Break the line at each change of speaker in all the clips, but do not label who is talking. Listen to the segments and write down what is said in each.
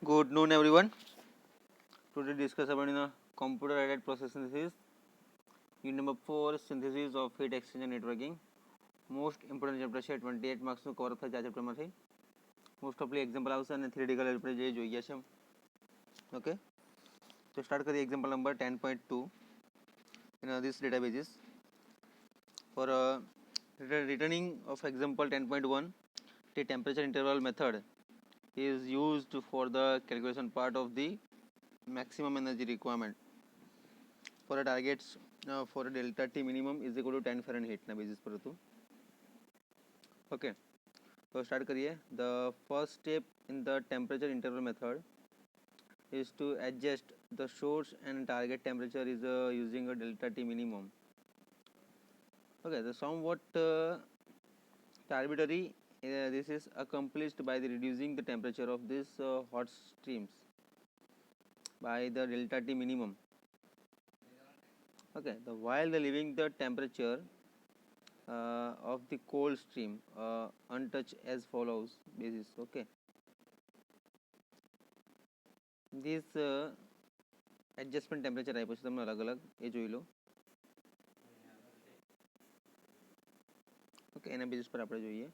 Good noon, everyone. Today discuss about computer-aided process synthesis. Unit number 4, synthesis of heat exchange and networking. Most important chapter છે 28 marks નું cover થાય છે આ ચેપ્ટરમાંથી. Most ઓફલી example આવશે અને થિયરિટિકલ આપણે જે જોઈએ છે. ઓકે, તો સ્ટાર્ટ કરીએ example number 10.2 in this databases. For returning of example 10.1, the temperature interval method is used for the calculation part of the maximum energy requirement for a targets for a delta T minimum is equal to 10 Fahrenheit ના basis પર હતું. Okay, તો start કરીએ. The first step in the temperature interval method is to adjust the source and target temperature is using a delta T minimum. Okay, the somewhat arbitrary. This is accomplished by the reducing the temperature of these hot streams by the delta T minimum. Okay, while the leaving the temperature of the cold stream untouched as follows basis. Okay, this adjustment temperature આપ્યો છે તમને અલગ અલગ એ જોઈ લો. Okay, એના basis પર આપણે જોઈએ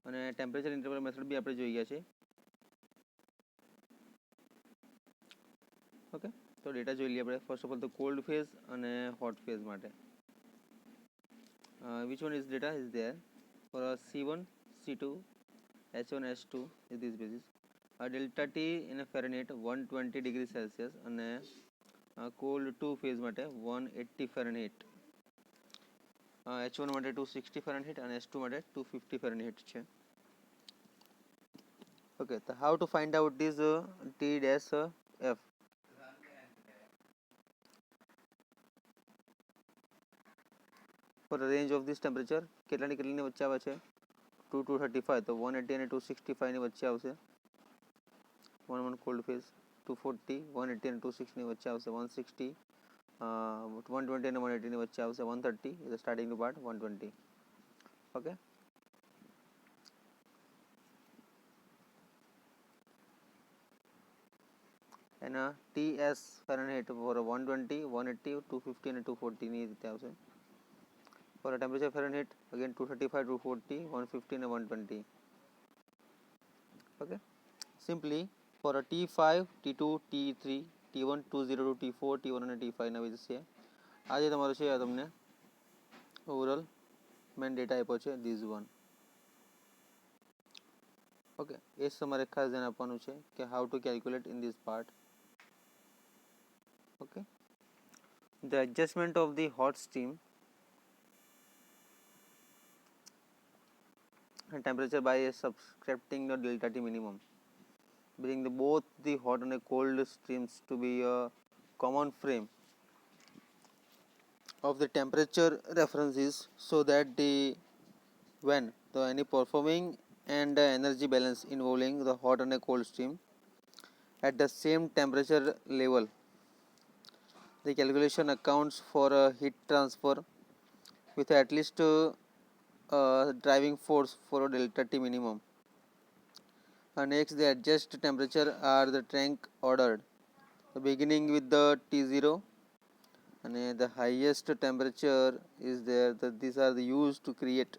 અને ટેમ્પરેચર ઇન્ટરવલ મેથડ બી આપણે જોઈ ગયા છે. ઓકે, તો ડેટા જોઈ લઈએ આપણે. ફર્સ્ટ ઓફ ઓલ તો કોલ્ડ ફેઝ અને હોટ ફેઝ માટે. Which one is data is there for a C1, C2, H1, H2 is this basis. Delta T in a Fahrenheit 120 degree Celsius અને cold 2 phase માટે 180 Fahrenheit. H1 માટે 260 Fahrenheit અને H2 માટે 250 Fahrenheit છે. Okay, so how to find out this T dash F? For the range of this temperature કેટલાની કેટલીની વચ્ચે આવે છે 2 to 35, તો 180 અને 265 ની વચ્ચે આવશે. 1 cold phase 240, 180 અને 260 ની વચ્ચે આવશે. 160, 120 અને 180 ની વચ્ચે આવશે. 130 is the starting part 120. Okay, and TS Fahrenheit for 120, 180, 250 અને 240 ની રીતે આવશે. For a temperature Fahrenheit again 235, 240, 150 and 120. Okay, simply for a T5, T2, T3, T1, T0 to T4, T1 અને T5 ના બેસિસ છે. આ જે તમારું છે આ તમને ઓવરઓલ મેન ડેટા આપ્યો છે ધીઝ વન. ઓકે, એ તમારે ખાસ ધ્યાન આપવાનું છે કે how to calculate in this part. Okay, the adjustment of the hot steam temperature by subtracting the delta T minimum, bring both the hot and cold streams to be a common frame of the temperature references so that the when the any performing and energy balance involving the hot and cold stream at the same temperature level, the calculation accounts for a heat transfer with at least driving force for a delta T minimum. Next, the adjust temperature are the tank ordered, the beginning with the T0 and the highest temperature is there. These are used to create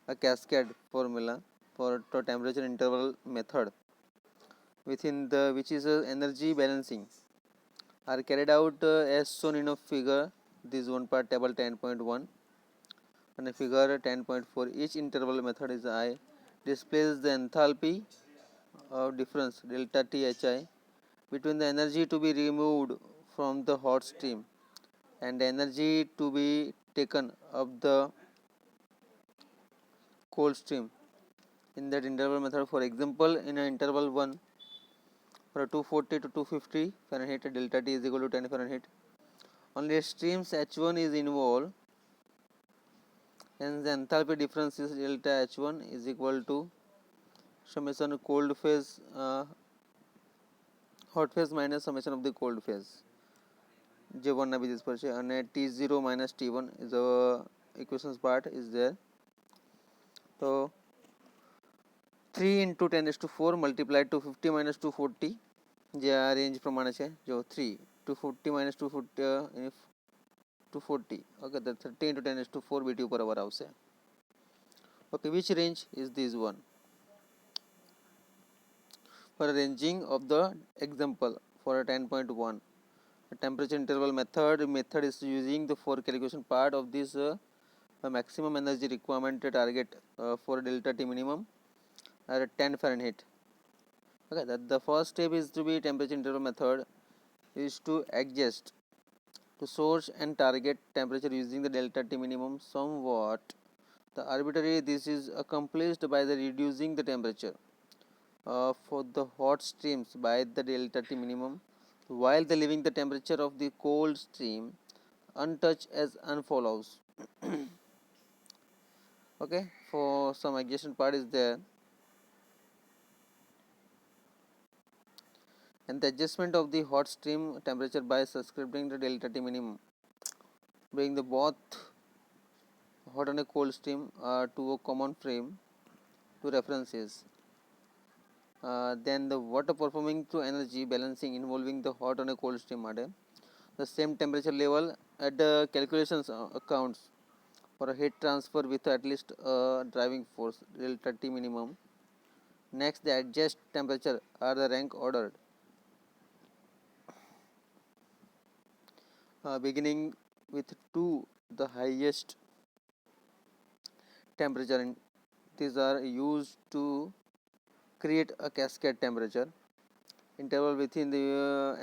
a cascade formula for the temperature interval method within the which is energy balancing are carried out as shown in a figure. This one part table 10.1 and figure 10.4. Each interval method is I displays the enthalpy of difference delta T Hi between the energy to be removed from the hot stream and the energy to be taken up the cold stream in that interval method. For example, in an interval 1 for 240 to 250 Fahrenheit delta T is equal to 10 Fahrenheit. Only streams H1 is involved and the enthalpy difference is delta H1 is equal to summation cold phase hot phase minus summation of the cold phase જે 1 ના basis પર છે. અને T0 minus T1 is a equations part is there. તો 3 into 10 raised to 4 multiplied to 50 minus 240 જે આ range પ્રમાણે છે જો 3 240 minus 240 okay the 30 into 10 raised to 4 BTU per hour આવશે. Okay, which range is this one? For arranging of the example for a 10.1 temperature interval method is using the for calculation part of this maximum energy requirement target for delta T minimum at 10 Fahrenheit. Okay, that the first step is to be temperature interval method is to adjust to source and target temperature using the delta T minimum somewhat. The arbitrary this is accomplished by the reducing the temperature for the hot streams by the delta T minimum while the leaving the temperature of the cold stream untouched as unfollows. Okay, for some adjustment part is there, and the adjustment of the hot stream temperature by subscribing the delta T minimum bring the both hot and a cold stream to a common frame to references. Then the water performing to energy balancing involving the hot and a cold stream માટે the same temperature level at the calculations accounts for a heat transfer with at least a driving force delta T minimum. Next, the adjust temperature are the rank ordered beginning with 2 the highest temperature, and these are used to create a cascade temperature interval within the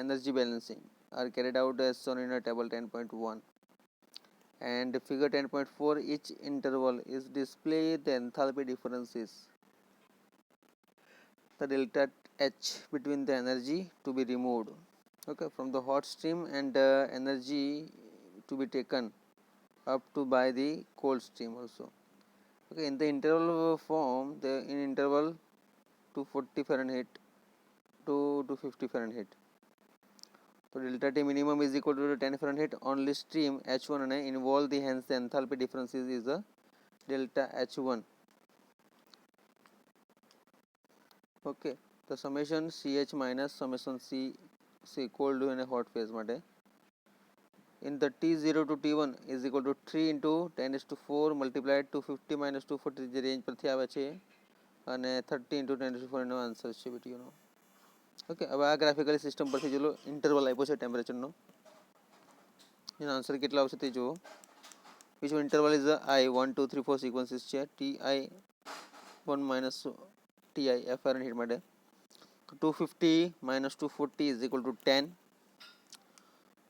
energy balancing are carried out as shown in a table 10.1 and figure 10.4. Each interval is display the enthalpy differences the delta H between the energy to be removed, okay, from the hot stream and energy to be taken up to by the cold stream also. Okay, in the interval form the in interval 240 Fahrenheit to 250 Fahrenheit. So delta T minimum is equal to 10 Fahrenheit only stream H1 and involve the hence the enthalpy differences is the delta H1. Okay, the summation CH minus summation C cold in a hot phase માટે in the T0 to T1 is equal to 3 into 10 is to 4 multiplied to 50 minus 240 જે range પરથી આવે છે અને 30 into 10 is to 4 no answer છે BTU નો. Okay, હવે આ graphically system પરથી જો ઇન્ટરવલ આપ્યો છે ટેમ્પરેચરનો એનો આન્સર કેટલા આવશે તે જુઓ. which interval is the I 1 2 3 4 sequences છે TI 1 minus TI F Fahrenheit માટે 250 minus 240 is equal to 10,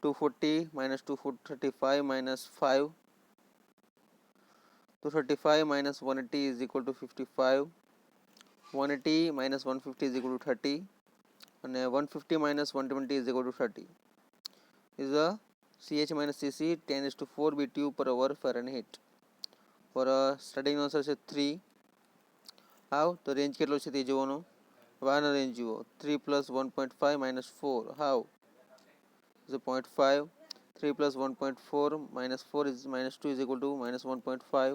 240 minus 235 minus 5, 235 minus 180 is equal to 55, 180 minus 150 is equal to 30 and 150 minus 120 is equal to 30 is a CH minus CC 10 is to 4 BTU per hour Fahrenheit. For a starting answer છે 3. how તો range કેટલો છે તે જોવાનો. આનો range જુઓ 3 plus 1.5 minus 4 how is a 0.5. 3 plus 1.4 minus 4 is minus 2 is equal to minus 1.5.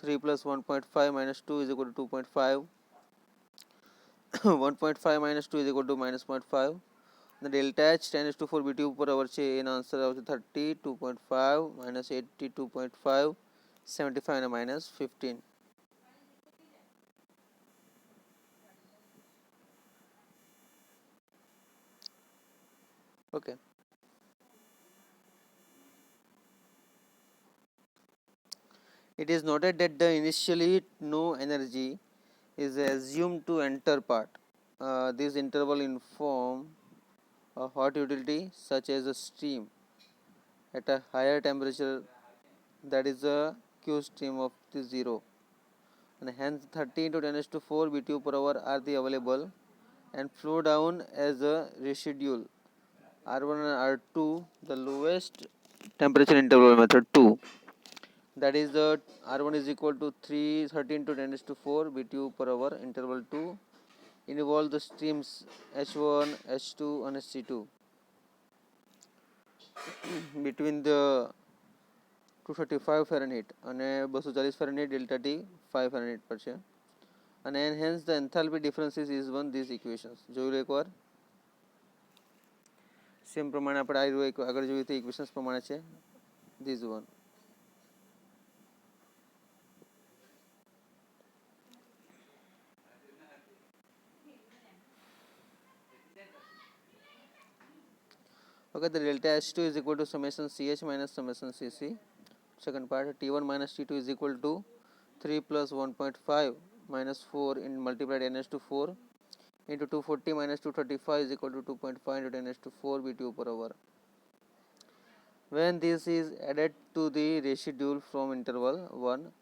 3 plus 1.5 minus 2 is equal to 2.5. 1.5 minus 2 is equal to minus 0.5. The delta H 10 is to 4 BTU per hour છે એનો answer આવશે 30, 2.5 minus 82.5, 75 and minus 15. Okay. It is noted that the initially no energy is assumed to enter part. This interval inform a hot utility such as a steam at a higher temperature, that is a Q stream of the 0, and hence 30 into 10 is to 4 BTU per hour are the available and flow down as a residual R1 and R2 the lowest temperature interval method 2, that is the R1 is equal to 13 to 10 is to 4 BTU per hour interval 2 involve the streams H1, H2 and C2 between the 235 Fahrenheit અને 240 Fahrenheit delta T 5 Fahrenheit પર છે. અને hence the enthalpy differences is one these equations. જોયું એકવાર same પ્રમાણે આપણે આ રહ્યું આગળ જોયું તો ઇક્વેશન્સ પ્રમાણે છે this one. Okay, the delta H2 is equal to summation CH minus summation CC. Second part, T1 minus T2 is equal to 3 plus 1.5 minus 4 in multiplied NH to 4 into 240 minus 235 is equal to 2.5 into 10 to 4 BTU per hour. When this is added to the residue from interval 1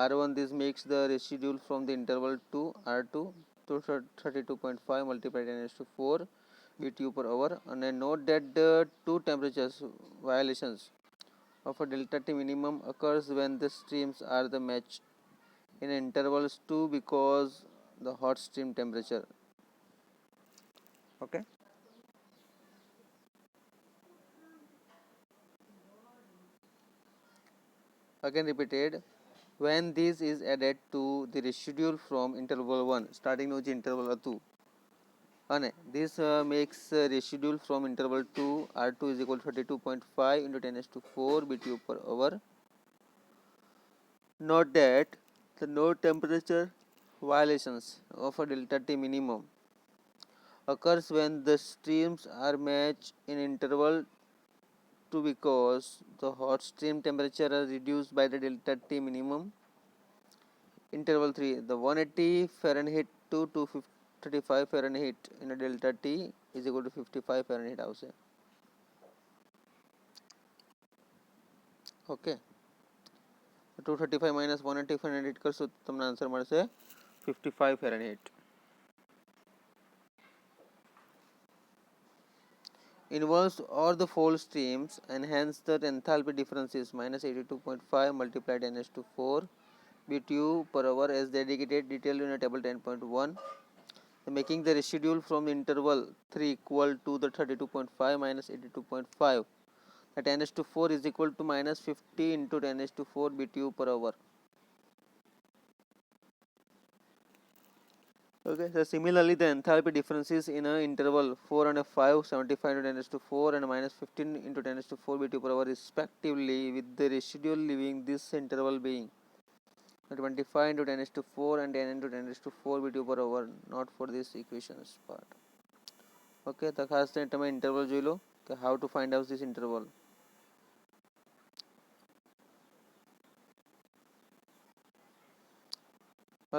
R1, this makes the residue from the interval 2 R2 to 32.5 multiplied NH to 4 BTU per hour. And note that the two temperatures violations of a delta T minimum occurs when the streams are the match in intervals 2 because the hot stream temperature. Okay. Again repeated, when this is added to the residue from interval 1 starting with interval 2 and this makes residue from interval 2 R2 is equal to 32.5 into 10 to 4 BTU per hour. Note that the no temperature violations of a delta T minimum occurs when the streams are matched in interval 2 because the hot stream temperature are reduced by the delta T minimum. Interval 3, the 180 Fahrenheit to 235 Fahrenheit in a delta T is equal to 55 Fahrenheit આવશે. Okay, 235 minus 180 Fahrenheit કરશો તો તમને answer મળશે 55 Fahrenheit. Involves all the four streams and hence the enthalpy difference is minus 82.5 multiplied NH to 4 BTU per hour as dedicated detailed in a table 10.1. Making the residue from the interval 3 equal to the 32.5 minus 82.5 at NH to 4 is equal to minus 50 into 10h to 4 BTU per hour. Okay, so similarly the enthalpy differences in a interval 4 and a 5 75 into 10h to 4 and minus 15 into 10h to 4 BTU per hour respectively, with the residual leaving this interval being 25 into 10h to 4 and 10 into 10h to 4 BTU per hour, not for this equations part. Okay, તો ખાસ કરીને તમે interval જોઈ લો કે how to find out this interval.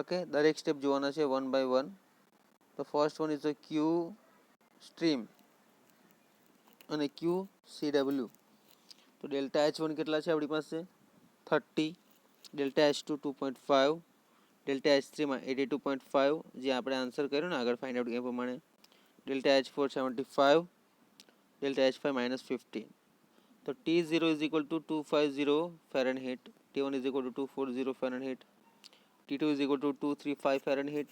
Okay, દરેક step જોવાના છે one by one. The first one is the Q stream અને Q CW. તો ડેલ્ટા H1 કેટલા છે આપણી પાસે 30, ડેલ્ટા H2 2.5, ડેલ્ટા H3 માં 82.5 જે આપણે આન્સર કર્યો ને આગળ ફાઇન્ડ આઉટ એ પ્રમાણે, delta H4 75, delta H5 minus 15. તો T0 is equal to 250 Fahrenheit, T1 is equal to 240 Fahrenheit, T2 is equal to 235 Fahrenheit,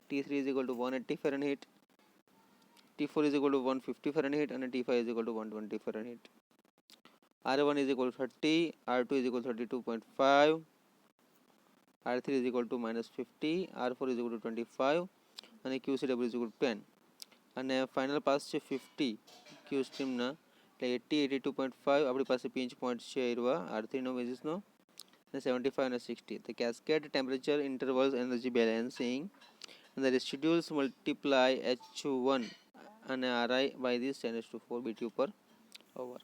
T3 is equal to 180 Fahrenheit, T4 is equal to 150 Fahrenheit and T5 is equal to 120 Fahrenheit. R1 is equal to 30, R2 is equal to 32.5, R3 is equal to minus 50, R4 is equal to 25 and QCW is equal to 10. And final pass છે 50 Q stream ના એટલે 80 82.5 આપણી પાસે pinch point છે R3 નો basis નો and 75 and 60. The cascade temperature intervals energy balancing and the residuals multiply H1 and Ri by this 10 to 4 BTU per hour.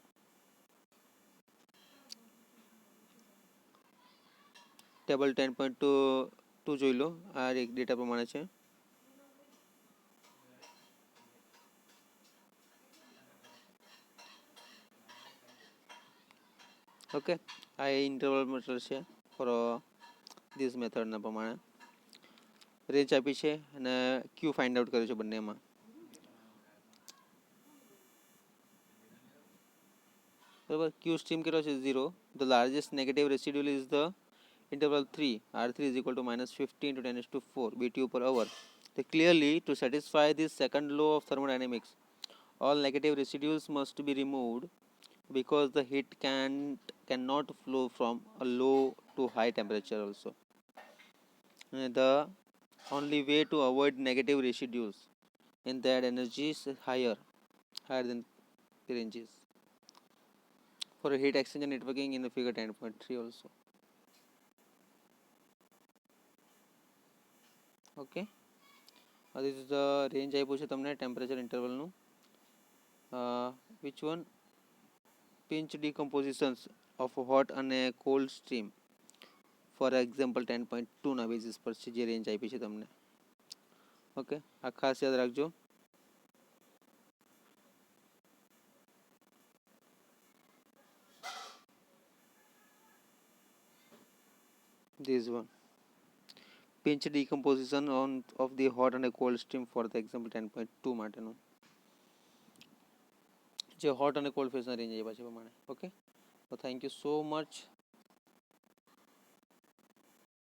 Table 10.2 જોઈ લો, આ એક ડેટા પ્રમાણે છે. ઓકે, આ ઇન્ટરવલ મેથડ છે ફોર ધીસ મેથડના પ્રમાણે રેન્જ આપી છે અને ક્યુ ફાઇન્ડ આઉટ કર્યું છે બંનેમાં. બરાબર, ક્યુ સ્ટ્રીમ કેટલો છે 0. The largest negative residual is the interval 3, R3 is equal to minus 50 into 10 to 4 BTU per hour. So clearly, to satisfy this second law of thermodynamics, all negative residues must be removed because the heat cannot flow from a low to high temperature also. The only way to avoid negative residues in that energy is higher than the ranges. For heat exchanger networking in the figure 10.3 also. Okay, this is the range I પૂછે તમને temperature interval નું. Which one? Pinch decompositions of hot and a cold stream. For example 10.2 ના basis પર છે જે range આપી છે તમને. ઓકે, આ ખાસ યાદ રાખજો. This one, pinch decomposition of the hot and a cold stream for the example 10.2 માટેનું જે hot અને cold phase ના રેન્જ આવ્યા છે પ્રમાણે. Okay, so thank you so much.